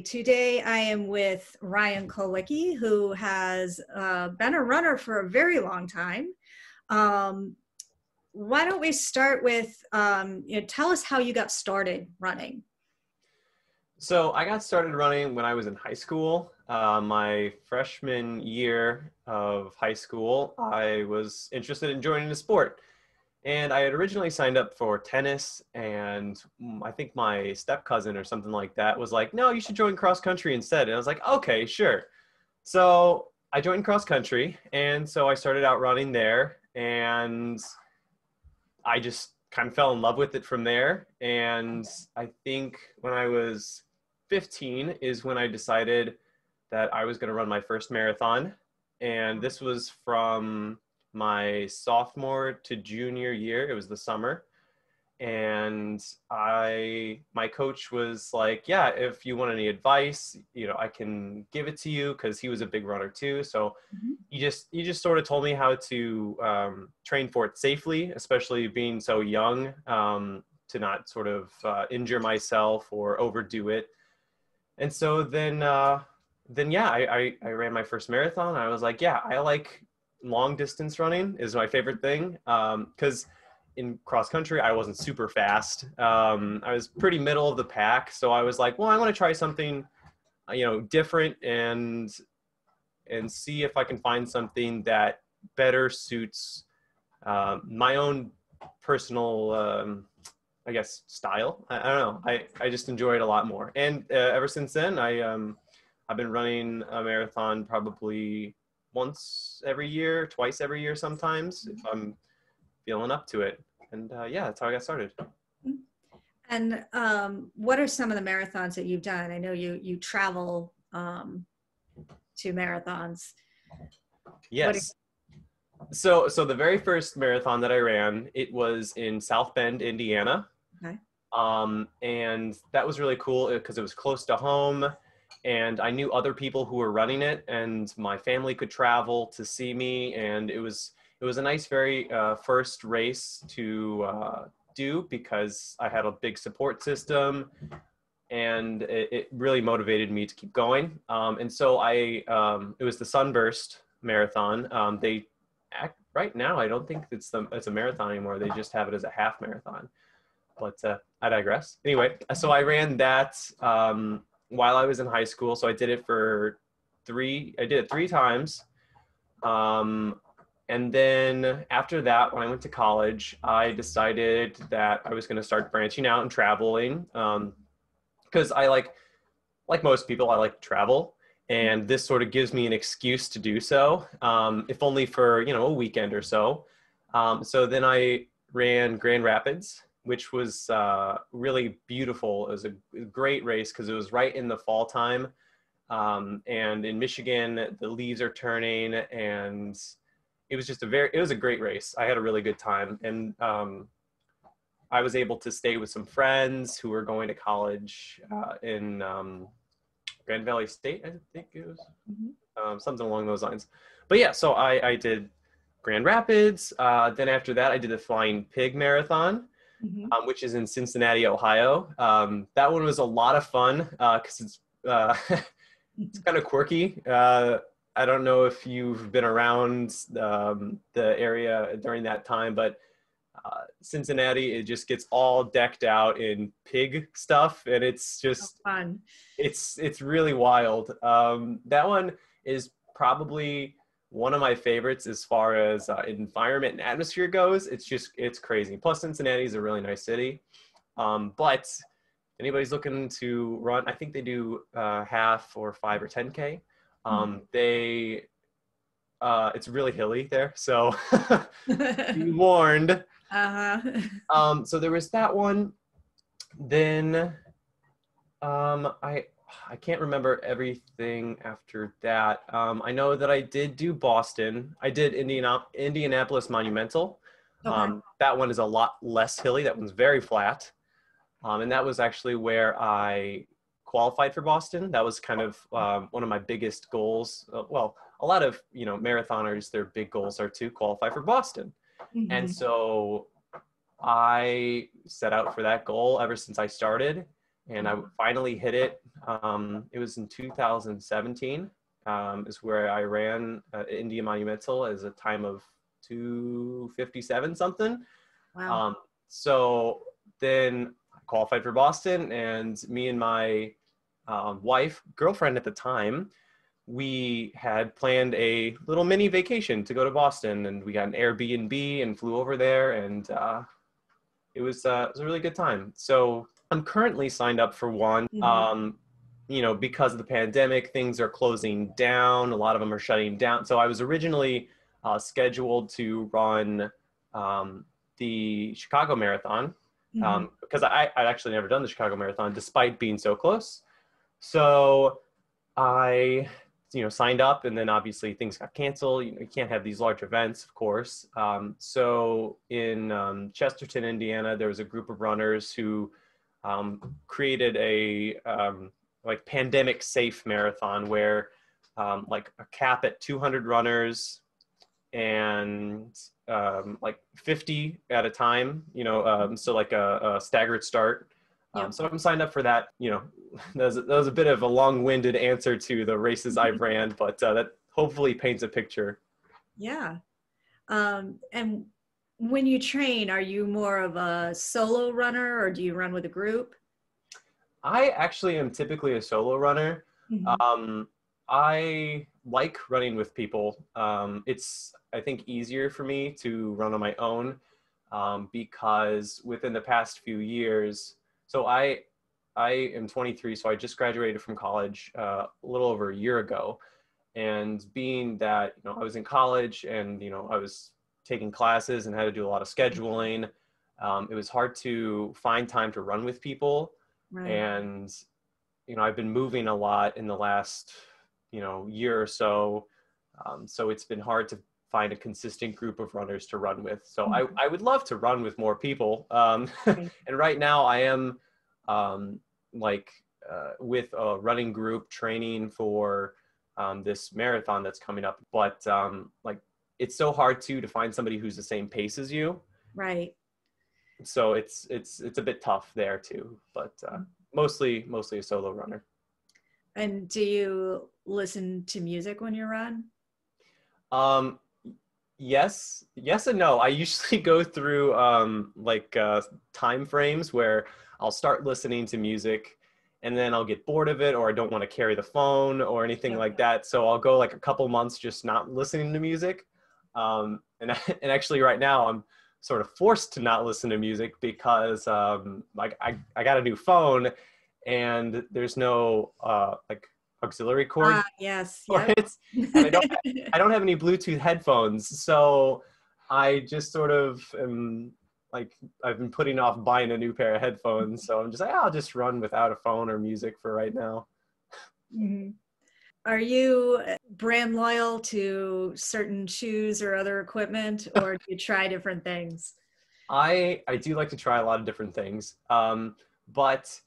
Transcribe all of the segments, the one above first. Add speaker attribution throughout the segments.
Speaker 1: Today I am with Ryan Kulwicki, who has been a runner for a very long time. Why don't we start with, tell us how you got started running.
Speaker 2: So I got started running when I was in high school. My freshman year of high school, I was interested in joining a sport. And I had originally signed up for tennis, and I think my step cousin or something like that was like, no, you should join cross country instead. And I was like, okay, sure. So I joined cross country, and so I started out running there, and I just kind of fell in love with it from there. And I think when I was 15 is when I decided that I was going to run my first marathon. And this was from my sophomore to junior year. It was the summer. And my coach was like, yeah, if you want any advice, I can give it to you, because he was a big runner too. So he just sort of told me how to train for it safely, especially being so young, to not sort of injure myself or overdo it. And so then yeah, I ran my first marathon. I was like, yeah, I like long distance running is my favorite thing. Because in cross country, I wasn't super fast. I was pretty middle of the pack. So I was like, well, I want to try something, different and see if I can find something that better suits my own personal, I guess, style. I don't know. I just enjoy it a lot more. And ever since then, I've been running a marathon probably once every year, twice every year sometimes, if I'm feeling up to it. And yeah, that's how I got started.
Speaker 1: And what are some of the marathons that you've done? I know you travel to marathons.
Speaker 2: Yes. So the very first marathon that I ran, it was in South Bend, Indiana.
Speaker 1: Okay.
Speaker 2: And that was really cool because it was close to home, and I knew other people who were running it, and my family could travel to see me. And it was a nice, very first race to do, because I had a big support system, and it really motivated me to keep going. And so it was the Sunburst Marathon. Right now, I don't think it's a marathon anymore. They just have it as a half marathon. But I digress. Anyway, so I ran that while I was in high school. So I did it three times. And then after that, when I went to college, I decided that I was going to start branching out and traveling. Because I like most people, I like to travel. And this sort of gives me an excuse to do so, if only for, a weekend or so. So then I ran Grand Rapids, which was really beautiful. It was a great race because it was right in the fall time. And in Michigan, the leaves are turning, and it was just it was a great race. I had a really good time. And I was able to stay with some friends who were going to college in Grand Valley State, I think it was, something along those lines. But yeah, so I did Grand Rapids. Then after that, I did the Flying Pig Marathon, which is in Cincinnati, Ohio. That one was a lot of fun because it's kind of quirky. I don't know if you've been around the area during that time, but Cincinnati, it just gets all decked out in pig stuff, and it's just
Speaker 1: fun.
Speaker 2: It's really wild. That one is probably one of my favorites as far as environment and atmosphere goes. It's crazy. Plus, Cincinnati is a really nice city. But if anybody's looking to run, I think they do half or 5 or 10K. It's really hilly there, so be warned. So there was that one. Then I can't remember everything after that. I know that I did do Boston. I did Indianapolis Monumental.
Speaker 1: Okay.
Speaker 2: That one is a lot less hilly. That one's very flat. And that was actually where I qualified for Boston. That was kind of one of my biggest goals. Well, a lot of, marathoners, their big goals are to qualify for Boston. And
Speaker 1: Mhm.
Speaker 2: so I set out for that goal ever since I started, and I finally hit it. It was in 2017 is where I ran India Monumental as a time of 2:57 something.
Speaker 1: Wow.
Speaker 2: Um, so then I qualified for Boston, and me and my girlfriend at the time, we had planned a little mini vacation to go to Boston, and we got an Airbnb and flew over there, and it was a really good time. So I'm currently signed up for one.
Speaker 1: Mhm.
Speaker 2: Because of the pandemic, things are closing down. A lot of them are shutting down. So I was originally scheduled to run the Chicago Marathon
Speaker 1: Mhm.
Speaker 2: because I'd actually never done the Chicago Marathon despite being so close. So I, signed up, and then obviously things got canceled. You can't have these large events, of course. So in Chesterton, Indiana, there was a group of runners who created a like pandemic safe marathon where like a cap at 200 runners and like 50 at a time, so like a staggered start.
Speaker 1: Yep.
Speaker 2: So I'm signed up for that. That was a bit of a long-winded answer to the races I've ran, but that hopefully paints a picture.
Speaker 1: Yeah. And when you train, are you more of a solo runner or do you run with a group?
Speaker 2: I actually am typically a solo runner.
Speaker 1: Mhm.
Speaker 2: Um, I like running with people. It's, I think, easier for me to run on my own because within the past few years, so I am 23, so I just graduated from college a little over a year ago. And being that, I was in college and, I was taking classes and had to do a lot of scheduling, it was hard to find time to run with people.
Speaker 1: Right.
Speaker 2: And, I've been moving a lot in the last, year or so. So it's been hard to find a consistent group of runners to run with. So
Speaker 1: Mhm.
Speaker 2: I would love to run with more people.
Speaker 1: Right.
Speaker 2: And right now I am um, like with a running group training for this marathon that's coming up. But like it's so hard to find somebody who's the same pace as you.
Speaker 1: Right.
Speaker 2: So it's a bit tough there too. But mostly a solo runner.
Speaker 1: And do you listen to music when you run?
Speaker 2: Um, yes and no. I usually go through like time frames where I'll start listening to music and then I'll get bored of it, or I don't want to carry the phone or anything
Speaker 1: Yep.
Speaker 2: like that. So I'll go like a couple months just not listening to music. And and actually right now I'm sort of forced to not listen to music because like I got a new phone and there's no like auxiliary cord
Speaker 1: Ah, yes.
Speaker 2: for
Speaker 1: Yep.
Speaker 2: it, and I don't have any Bluetooth headphones, so I just sort of am like I've been putting off buying a new pair of headphones, so I'm just like, I'll just run without a phone or music for right now.
Speaker 1: Mhm. Are you brand loyal to certain shoes or other equipment, or do you try different things?
Speaker 2: I do like to try a lot of different things, but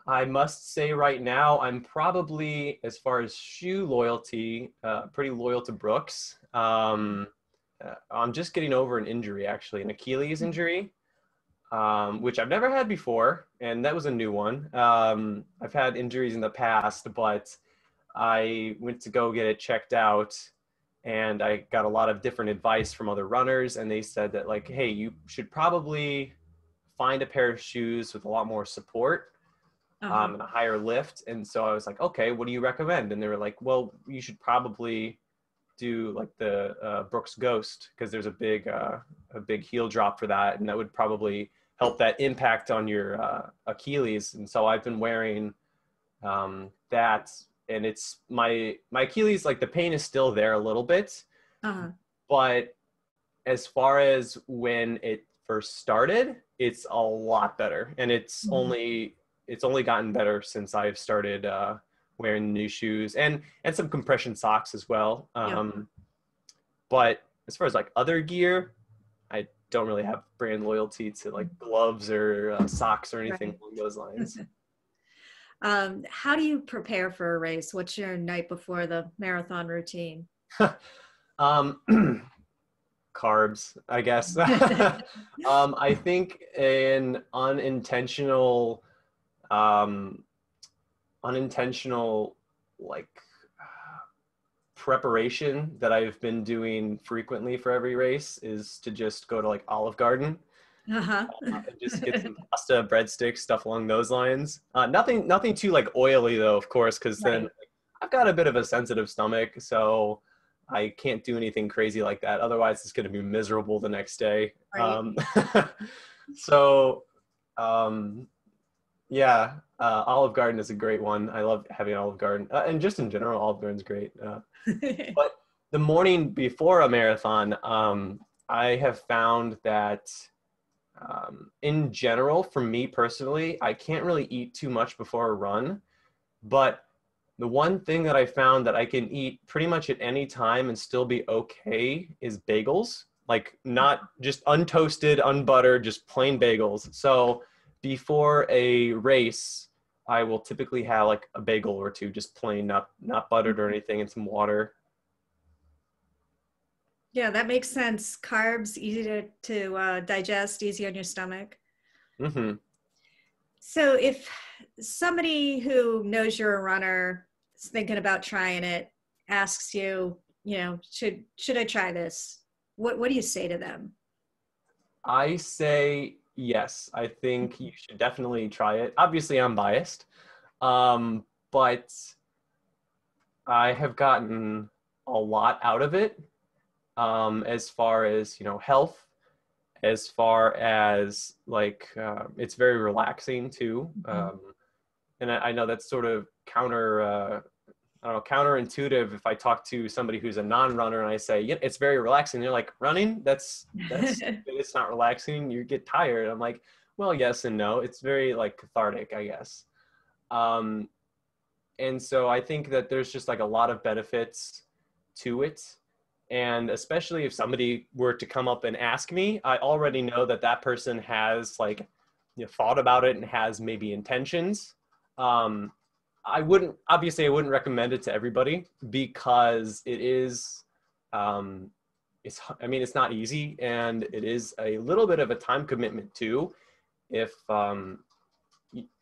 Speaker 2: I must say right now I'm probably, as far as shoe loyalty, pretty loyal to Brooks. I'm just getting over an injury, actually, an Achilles injury, which I've never had before, and that was a new one. I've had injuries in the past, but I went to go get it checked out, and I got a lot of different advice from other runners, and they said that like, hey, you should probably find a pair of shoes with a lot more support
Speaker 1: Uh-huh.
Speaker 2: and a higher lift. And so I was like, okay, what do you recommend? And they were like, well, you should probably do like the Brooks Ghost because there's a big heel drop for that, and that would probably help that impact on your Achilles. And so I've been wearing that, and it's my Achilles, like the pain is still there a little bit,
Speaker 1: Uh-huh.
Speaker 2: but as far as when it first started, it's a lot better, and
Speaker 1: Mhm.
Speaker 2: it's only gotten better since I've started wearing new shoes and some compression socks as well.
Speaker 1: Yep.
Speaker 2: But as far as like other gear, I don't really have brand loyalty to like gloves or socks or anything
Speaker 1: Right.
Speaker 2: along those lines.
Speaker 1: How do you prepare for a race? What's your night before the marathon routine?
Speaker 2: um, Carbs, I guess. I think an um, unintentional like preparation that I've been doing frequently for every race is to just go to like Olive Garden
Speaker 1: Uh-huh.
Speaker 2: and just get some pasta, breadsticks, stuff along those lines. Nothing too like oily though, of course, because then
Speaker 1: Right.
Speaker 2: I've got a bit of a sensitive stomach, so I can't do anything crazy like that. Otherwise, it's going to be miserable the next day.
Speaker 1: Right.
Speaker 2: So, um, yeah, Olive Garden is a great one. I love having Olive Garden, and just in general, Olive Garden's great. But the morning before a marathon, I have found that in general, for me personally, I can't really eat too much before a run. But the one thing that I found that I can eat pretty much at any time and still be okay is bagels. Like not just untoasted, unbuttered, just plain bagels. So before a race, I will typically have like a bagel or two, just plain, not buttered or anything, and some water.
Speaker 1: Yeah, that makes sense. Carbs, easy to digest, easy on your stomach.
Speaker 2: Hmm.
Speaker 1: So if somebody who knows you're a runner is thinking about trying it, asks you, should I try this? What do you say to them?
Speaker 2: I say yes. I think you should definitely try it. Obviously, I'm biased, but I have gotten a lot out of it, as far as health, as far as like it's very relaxing too. And I know that's sort of I don't know, counterintuitive if I talk to somebody who's a non-runner and I say, yeah, it's very relaxing. They're like, running? That's it's not relaxing. You get tired. I'm like, well, yes and no. It's very like cathartic, I guess. Um, and so I think that there's just like a lot of benefits to it. And especially if somebody were to come up and ask me, I already know that that person has like thought about it and has maybe intentions. Um, I wouldn't recommend it to everybody because it is, I mean, it's not easy and it is a little bit of a time commitment too. If,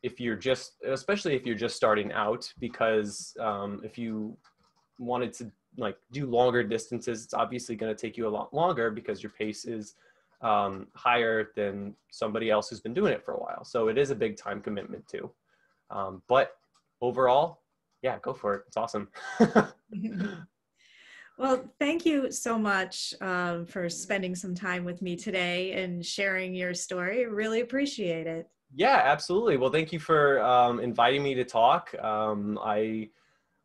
Speaker 2: if you're just, especially if you're just starting out, because if you wanted to like do longer distances, it's obviously going to take you a lot longer because your pace is higher than somebody else who's been doing it for a while. So it is a big time commitment too. But overall, yeah, go for it. It's awesome.
Speaker 1: Well, thank you so much for spending some time with me today and sharing your story. Really appreciate it.
Speaker 2: Yeah, absolutely. Well, thank you for inviting me to talk. I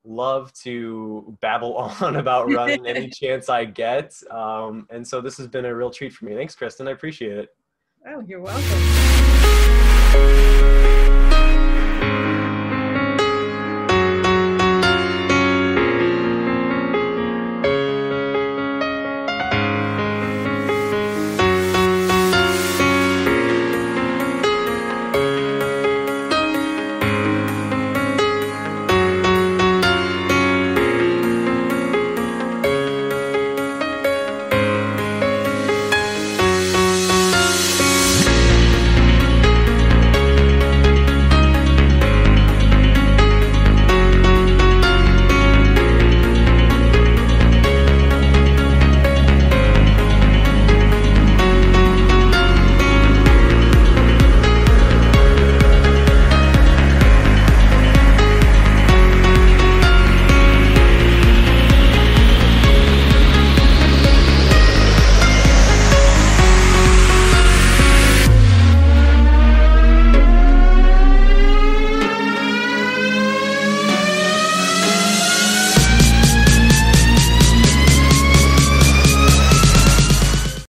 Speaker 2: love to babble on about running any chance I get. And so this has been a real treat for me. Thanks, Kristen. I appreciate it.
Speaker 1: Oh, you're welcome.